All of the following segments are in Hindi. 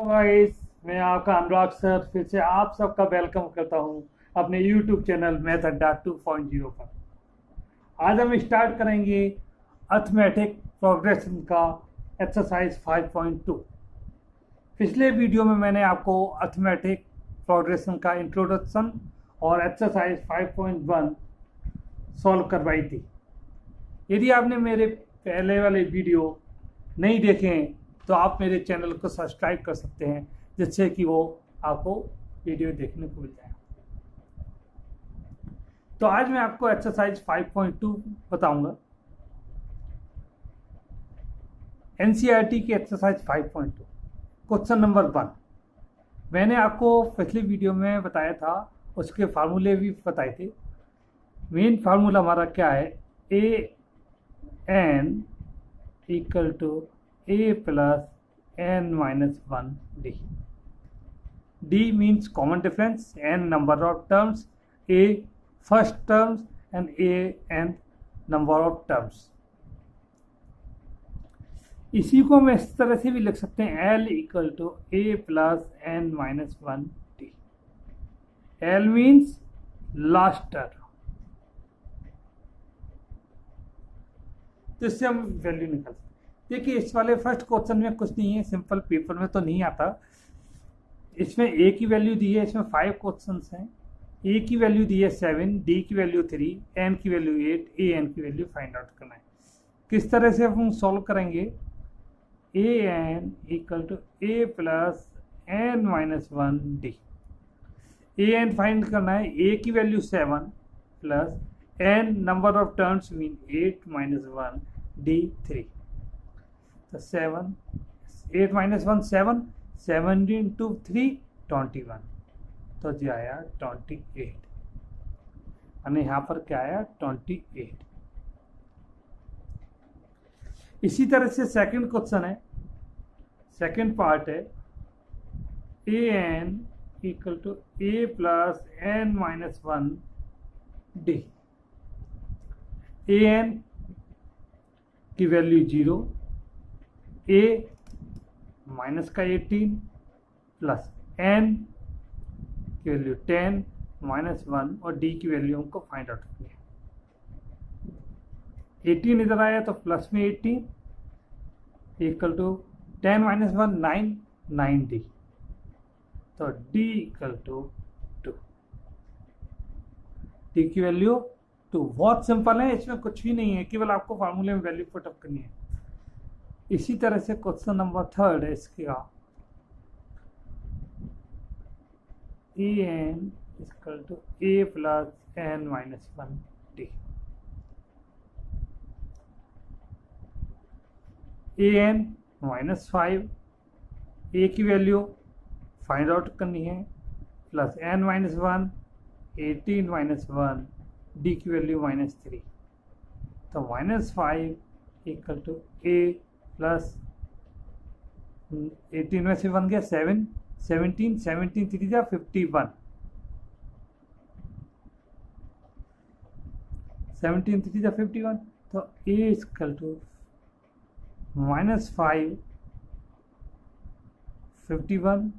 गाइस, मैं आपका अनुराग सर फिर से आप सबका वेलकम करता हूं अपने YouTube चैनल मैथ अड्डा 2.0 पर। आज हम स्टार्ट करेंगे अर्थमेटिक प्रोग्रेशन का एक्सरसाइज 5.2। पिछले वीडियो में मैंने आपको अर्थमेटिक प्रोग्रेशन का इंट्रोडक्शन और एक्सरसाइज 5.1 सॉल्व करवाई थी। यदि आपने मेरे पहले वाले वीडियो नहीं देखे हैं तो आप मेरे चैनल को सब्सक्राइब कर सकते हैं, जिससे कि वो आपको वीडियो देखने को मिल जाए। तो आज मैं आपको एक्सरसाइज 5.2 बताऊंगा। एनसीईआरटी की एक्सरसाइज 5.2 क्वेश्चन नंबर 1। मैंने आपको पिछली वीडियो में बताया था, उसके फार्मूले भी बताए थे। मेन फार्मूला हमारा क्या है, A N equal to a plus n minus 1 d. d means common difference, n number of terms, a first terms and a nth number of terms. इसी को हम इस तरह से भी लिख सकते हैं, l equal to a plus n minus 1 d. l means last term. तो इससे हम वैल्यू निकाल सकते हैं। देखिए, इस वाले फर्स्ट क्वेश्चन में कुछ नहीं है, सिंपल पेपर में तो नहीं आता। इसमें ए की वैल्यू दी है, इसमें 5 क्वेश्चंस हैं। ए की वैल्यू दी है 7, डी की वैल्यू 3, एन की वैल्यू 8, ए एन की वैल्यू फाइंड आउट करना है। किस तरह से हम सॉल्व करेंगे, A N equal to A plus N minus 1 D. A N find करना है, ए की value 7 plus N number of terms mean 8 minus 1 D 3। तो 7, 8 माइनस 1 7, 7 इंटू 3 21, तो जी आया 28। यानी यहाँ पर क्या आया 28। इसी तरह से सेकंड क्वेश्चन है, सेकंड पार्ट है, A N equal to A plus N minus 1 D. A N की वैल्यू 0, ए माइनस का 18 प्लस एन की वैल्यू 10 माइनस 1 और डी की वैल्यू हमको फाइंड आउट करनी है। 18 इधर आया तो प्लस में 18 इक्वल टू 10 माइनस 1 9, 9 डी। तो डी इक्वल टू 2, डी की वैल्यू 2। बहुत सिंपल है, इसमें कुछ भी नहीं है, केवल आपको फार्मूले में वैल्यू पुट अप करनी है। इसी तरह से क्वेश्चन नंबर 3 है इसका, A N equal to A plus N minus 1 D. A N minus 5, A की वैल्यू फाइंड आउट करनी है, plus N minus 1 18 minus 1 D की वैल्यू माइनस 3। तो minus 5 equal to A plus 18 में से 1 गया 7, 17, 17 3 जा 51, 17 3 जा 51। तो ए इक्वल टू माइनस 5 51।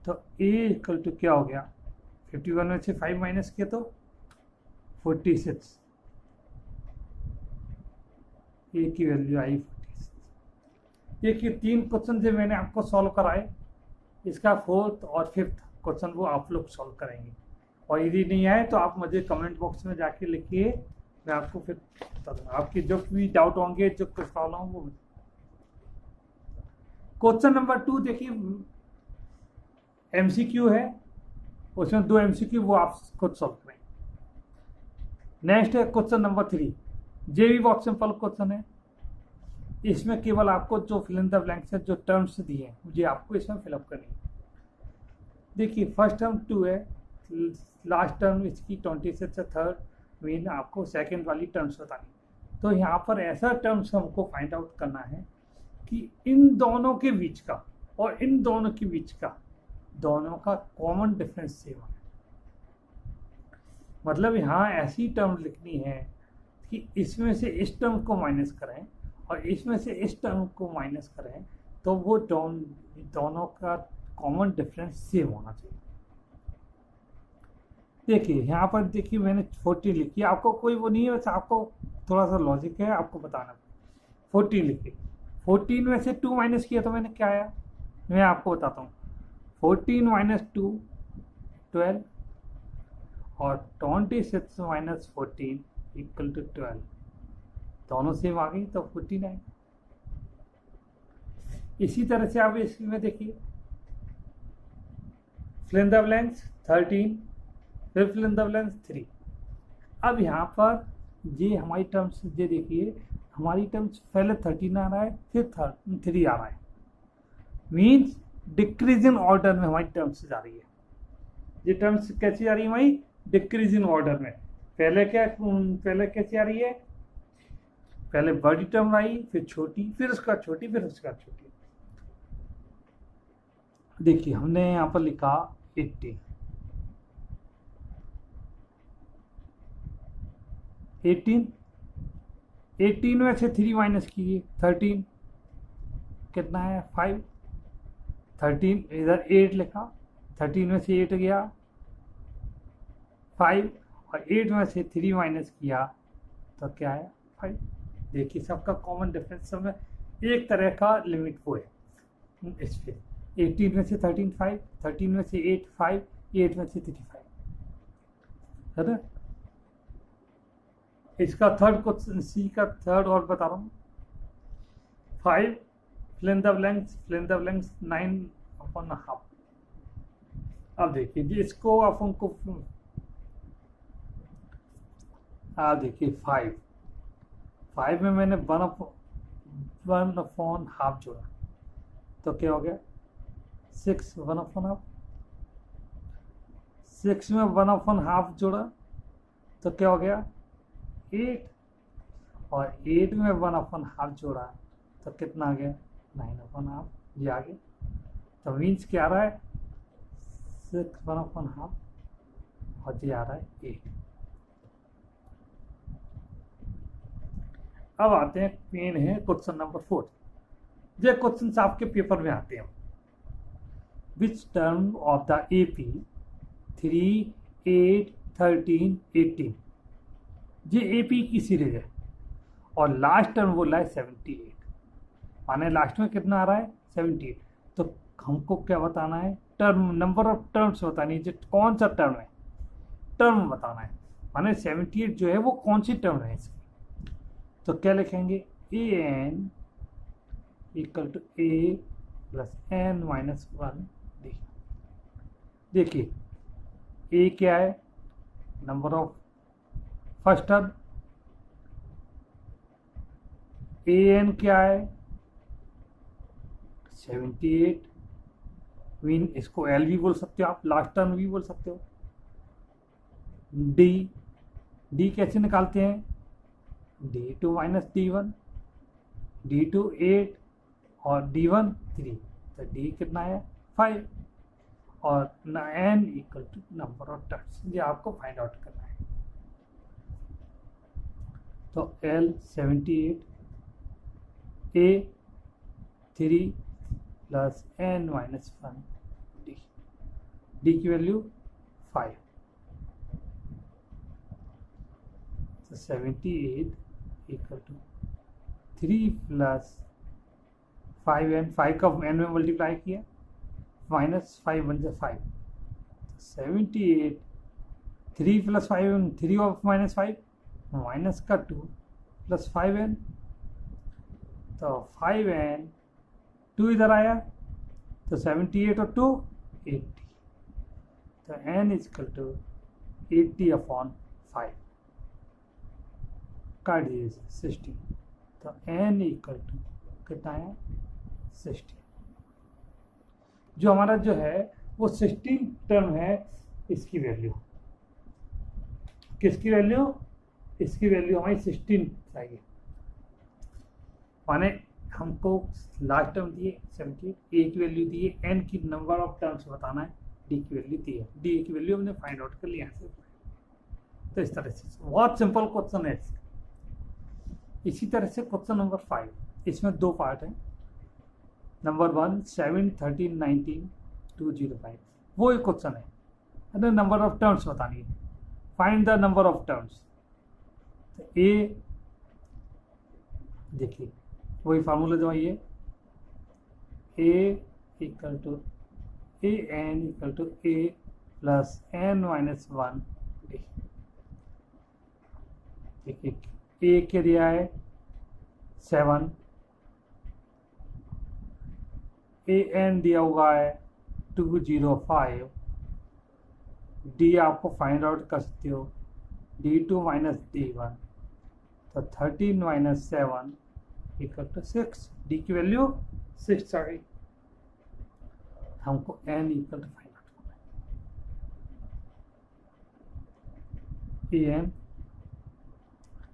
तो ए इक्वल टू क्या हो गया, 51 में से 5 माइनस किया तो 46, ए की वैल्यू आई 46। देखिए, 3 क्वेश्चन जो मैंने आपको सॉल्व कराए, इसका 4th और 5th क्वेश्चन वो आप लोग सॉल्व करेंगे। और यदि नहीं आए तो आप मुझे कमेंट बॉक्स में जाके लिखिए, मैं आपको फिर आपके जो भी डाउट होंगे, जो कुछ प्रॉब्लम हो वो। क्वेश्चन नंबर 2 देखिए, MCQ है, उसमें 2 MCQ वो आप खुद सॉल्व करें। नेक्स्ट है क्वेश्चन नंबर 3, ये भी बहुत सिंपल क्वेश्चन है। इसमें केवल आपको जो फिल इन द ब्लैंक्स है, जो टर्म्स दिए हैं, मुझे आपको इसमें फिलअप करनी है। देखिए, फर्स्ट टर्म 2 है, लास्ट टर्म इसकी 26 है, थर्ड मीन आपको सेकंड वाली टर्म्स बतानी। तो यहाँ पर ऐसा टर्म्स हमको फाइंड आउट करना है कि इन दोनों के बीच का और इन दोनों के बीच का, दोनों का कॉमन डिफरेंस सेम है। मतलब यहाँ ऐसी टर्म लिखनी है कि इसमें से इस टर्म को माइनस करें और इसमें से इस टर्म को माइनस करें तो वो दोनों का कॉमन डिफरेंस सेम होना चाहिए। देखिए यहाँ पर देखिए मैंने 14 लिखी, आपको कोई वो नहीं है, वैसे आपको थोड़ा सा लॉजिक है, आपको बताना। 14 लिखी, 14 में से 2 माइनस किया तो मैंने क्या आया, मैं आपको बताता हूँ। 14 माइनस 2 12, और 26 माइनस 14 इक्वल टू 12, दोनों सेम आ गई तो 14 आएगी। इसी तरह से आप इसमें देखिए, fill in the blanks 13, फिर fill in the blanks 3। अब यहाँ पर ये हमारी टर्म्स ये देखिए, हमारी टर्म्स पहले 13 आ रहा है, फिर 3 आ रहा है, मीन्स डिक्रीजिंग ऑर्डर में हमारी टर्म्स जा रही है। ये टर्म्स कैसी जा रही है हमारी, डिक्रीजिंग ऑर्डर में। पहले कैसी आ रही है, पहले बड़ी टर्म आई, फिर छोटी, फिर उसका छोटी, फिर उसका छोटी। देखिए हमने यहाँ पर लिखा 18, 18 में से 3 माइनस कीजिए, 13 कितना है 5, 13 इधर 8 लिखा, 13 में से 8 गया 5, और 8 में से 3 माइनस किया तो क्या है 5। देखिए सबका कॉमन डिफरेंस, सब में एक तरह का लिमिट वो है। इस पे 18 में से 13 5, 13 में से 8 5, 8 में से 3 5, है ना। इसका थर्ड क्वेश्चन, सी का थर्ड और बता रहा हूँ। 5 fill in the blanks 9/2। अब देखिए जी इसको अपन को, देखिए 5 में मैंने 1/2 जोड़ा तो क्या हो गया 6, 1/2। 6 में 1/2 जोड़ा तो क्या हो गया 8, और 8 में 1/2 जोड़ा तो कितना आ गया 9/2, ये आ गया। तो मीन्स क्या आ रहा है 6 1/2, और ये आ रहा है 8। अब आते हैं, मेन है क्वेश्चन नंबर 4। ये क्वेश्चन आपके पेपर में आते हैं। Which term of the AP 3, 8, 13, 18, ये AP की सीरीज है, और लास्ट टर्म बोला है 78, माने लास्ट में कितना आ रहा है 78। तो हमको क्या बताना है, टर्म, नंबर ऑफ टर्म्स बतानी है, जो कौन सा टर्म है, टर्म बताना है, माने 78 जो है वो कौन सी टर्म है इसकी। तो क्या लिखेंगे, an equal to a plus n minus 1d। देखिए a क्या है, number of first term, an क्या है 78, मीन इसको l भी बोल सकते हो आप, लास्ट टर्म भी बोल सकते हो। d कैसे निकालते हैं, d2 माइनस d1, d2 8 और d1 3, तो d कितना है 5, और n equal to number of terms, ये आपको फाइंड आउट करना है। तो l 78, a 3 plus n minus 1 d की वैल्यू 5। तो 78 इक्वल टू 3 प्लस 5n, 5 का n में मल्टीप्लाई किया, माइनस 5 बन जाए 5। 78 3 plus 5n, 3 of minus 5, minus का 2 प्लस 5n, तो 5n 2 इधर आया, तो 78 और 2 80, तो n इक्वल टू 80/5, काट दीजिए 16, तो n इक्वल टू कितना है 16। जो हमारा जो है वो 16 टर्म है, इसकी वैल्यू, किसकी वैल्यू, इसकी वैल्यू हमारी 16 चाहिए, माने हमको लास्ट टर्म दिए 78, a की वैल्यू दी है, n की नंबर ऑफ टर्म्स बताना है, d की वैल्यू दी है, d की वैल्यू हमने फाइंड आउट कर लिया है। तो इस तरह से बहुत सिंपल क्वेश्चन है। इसी तरह से क्वेश्चन नंबर 5, इसमें 2 पार्ट हैं। नंबर 1 7 13 19 205 वो एक क्वेश्चन है, अरे नंबर ऑफ टर्म्स बतानी है, find the number of terms. ए देखिए वही फार्मूला जो है ये A equal to A N equal to A plus N minus 1। देखिए ए के दिया है 7, ए एन दिया हुआ है 205, डी आपको फाइंड आउट कर सकते हो D2 माइनस D1, तो 13 माइनस 7 इक्वल टू 6, डी की वैल्यू 6 आ गई। हमको n equal to find out करना है। ए एन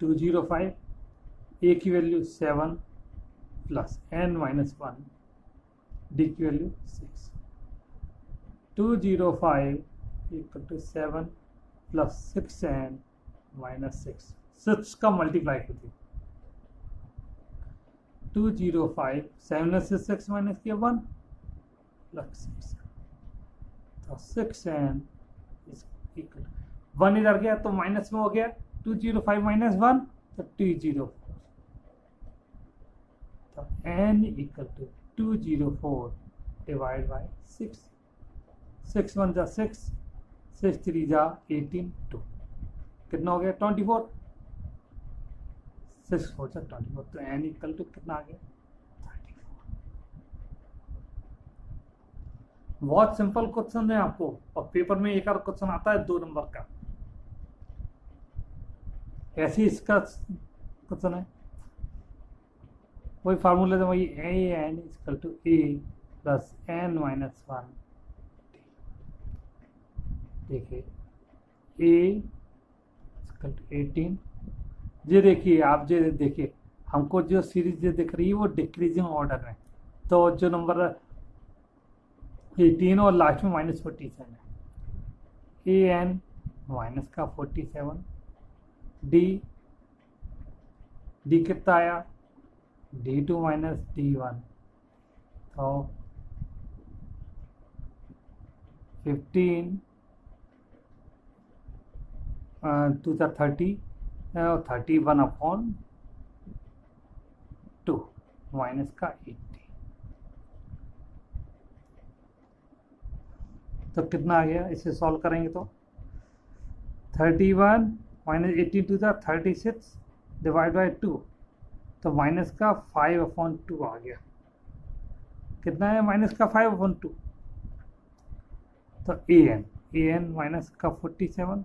205, ए की value 7 plus n minus 1, D की value 6, 205 equal to 7 plus 6n minus 6, 6 का मल्टीप्लाई कर दिया 205, 7 से 6 माइनस किया 1 प्लस 6, तो 6n इक्वल 1 इधर गया तो माइनस में हो गया 205 माइनस 1 तो 204, तो n equal to 204 divide by 6, 6 1 जा 6, 6 3 जा 18, 2 कितना हो गया 24, 6 4 जा 24, तो n इक्वल टू कितना आ गया 34। बहुत सिंपल क्वेश्चन है आपको, और पेपर में एक और क्वेश्चन आता है 2 नंबर का, ऐसे इसका क्वेश्चन है, वही फार्मूला वही A N equal to A plus N minus 1। देखिए ए इक्वल टू 18, ये देखिए आप ये देखिए हमको जो सीरीज जो दिख रही है वो डिक्रीजिंग ऑर्डर में, तो जो नंबर 18 और लास्ट में माइनस 47 है, ए एन माइनस का 47, डी कितना आया D2 माइनस D1, तो 15 2 था 30, 31 अपॉन 2 माइनस का 80, तो कितना आ गया, इसे सॉल्व करेंगे तो 31 माइनस 18 2 था 36 डिवाइड बाय 2, तो माइनस का 5 अपॉन 2 आ गया, कितना है माइनस का 5 अपॉन 2, तो ए एन माइनस का 47,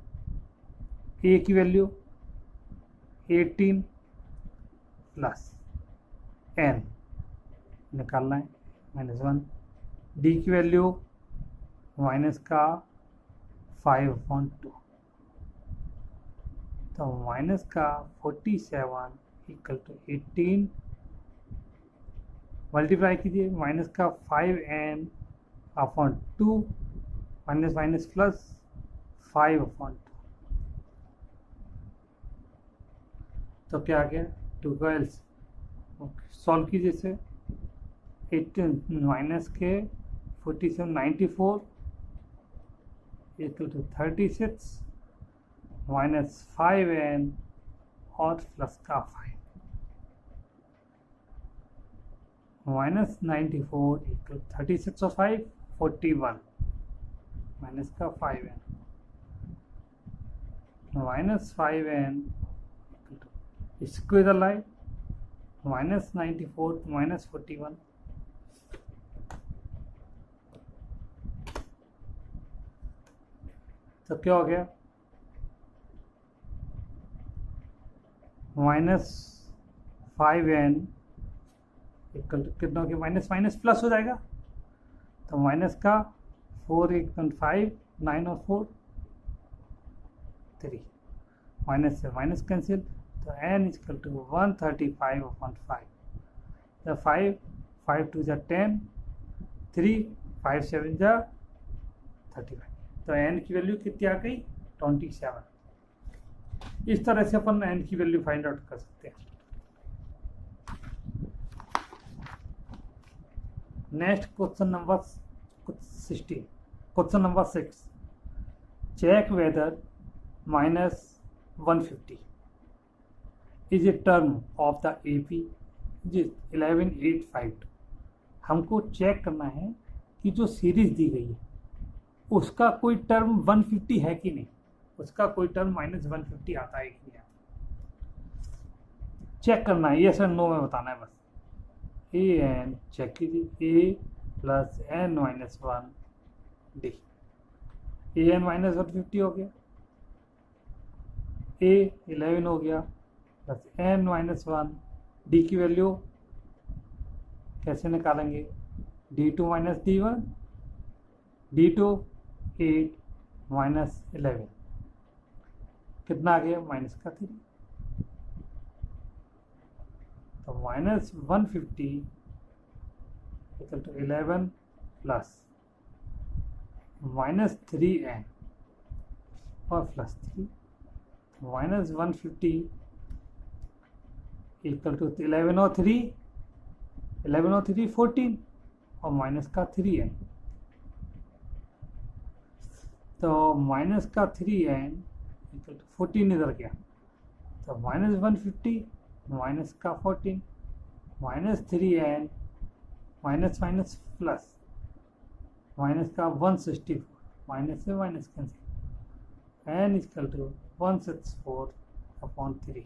ए की वैल्यू 18 प्लस एन निकालना है माइनस 1, डी की वैल्यू माइनस का 5 अपॉन 2, तो माइनस का 47 इक्वल टू 18 मल्टीप्लाई कीजिए माइनस का 5n upon 2 minus minus plus 5 upon 2, तो क्या आ गया 2 का एल्स सॉल्व कीजिए इसे, 18 माइनस के 47 94 इक्वल टू 36 माइनस 5n और प्लस का 5 माइनस 94 इक्वल 36 और 5 41 माइनस का 5n माइनस 5n इसको इधर लाए माइनस 94 माइनस 41, तो क्या हो गया माइनस 5n इक्वल कितना हो गया, माइनस माइनस प्लस हो जाएगा, तो माइनस का 4 इक्वल 5 9 और 4 3 माइनस से माइनस कैंसिल, तो n इक्वल टू 135 अपॉन 5, तो 5 2 जा 10 3 5 7 जा 35, तो n की वैल्यू कितनी आ गई 27। इस तरह से अपन n की वैल्यू फाइंड आउट कर सकते हैं। Next question number 16, question number 6, check whether -150 is a term of the AP 1185। हमको चेक करना है कि जो सीरीज दी गई है उसका कोई टर्म 150 है कि नहीं, उसका कोई टर्म -150 आता है कि नहीं आता, चेक करना है, ये सर नो में बताना है बस। an चेक कीजिए, a plus n minus 1 d, an minus 150 हो गया, a 11 हो गया, प्लस n माइनस 1, d की वैल्यू कैसे निकालेंगे, d2 minus d1, d2 8 minus 11 कितना आ गया, माइनस का 3। तो -150 इक्वल टू 11 प्लस -3n और प्लस 3, -150 इक्वल टू 11 और 3 14 और माइनस का 3n। तो माइनस का 3n इक्वल टू 14 इधर गया, तो -150 माइनस का 14 -3n minus minus plus minus का 164, माइनस से minus cancel, n equal to 164/3।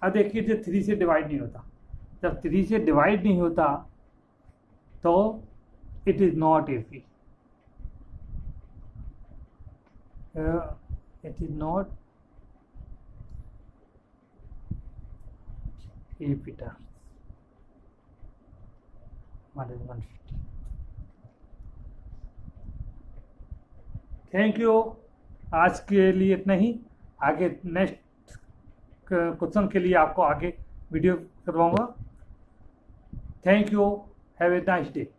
अब देखिए जब 3 से डिवाइड नहीं होता, जब 3 से डिवाइड नहीं होता तो it is not AP, it is not AP term -150। Thank you, आज के लिए इतना ही। आगे नेक्स्ट क्वेश्चन के लिए आपको आगे वीडियो करवाऊंगा। Thank you, have a nice day.